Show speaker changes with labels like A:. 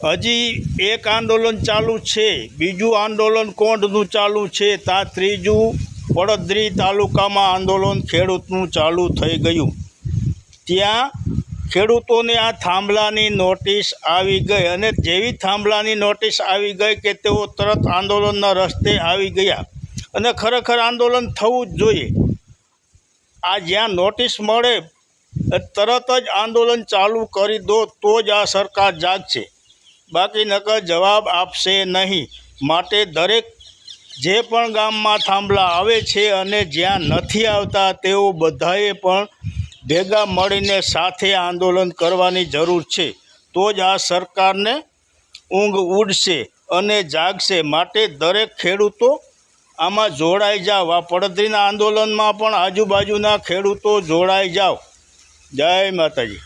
A: હજી એક આંદોલન ચાલુ છે, બીજું આંદોલન કોંઢનું ચાલુ છે, ત્યાં ત્રીજું પડદરી તાલુકામાં આંદોલન ખેડૂતનું ચાલુ થઈ ગયું। ત્યાં ખેડૂતોને આ થાંભલાની નોટિસ આવી ગઈ અને જેવી થાંભલાની નોટિસ આવી ગઈ કે તેઓ તરત આંદોલનના રસ્તે આવી ગયા અને ખરેખર આંદોલન થવું જ જોઈએ। આ જ્યાં નોટિસ મળે તરત જ આંદોલન ચાલુ કરી દો તો જ આ સરકાર જાગશે, બાકી નકર જવાબ આપશે નહીં। માટે દરેક જે પણ ગામમાં થાંભલા આવે છે અને જ્યાં નથી આવતા તેઓ બધાએ પણ ભેગા મળીને સાથે આંદોલન કરવાની જરૂર છે, તો જ આ સરકારને ઊંઘ ઉડશે અને જાગશે। માટે દરેક ખેડૂતો આમાં જોડાઈ જાઓ। આ પડદરીના આંદોલનમાં પણ આજુબાજુના ખેડૂતો જોડાઈ જાઓ। જય માતાજી।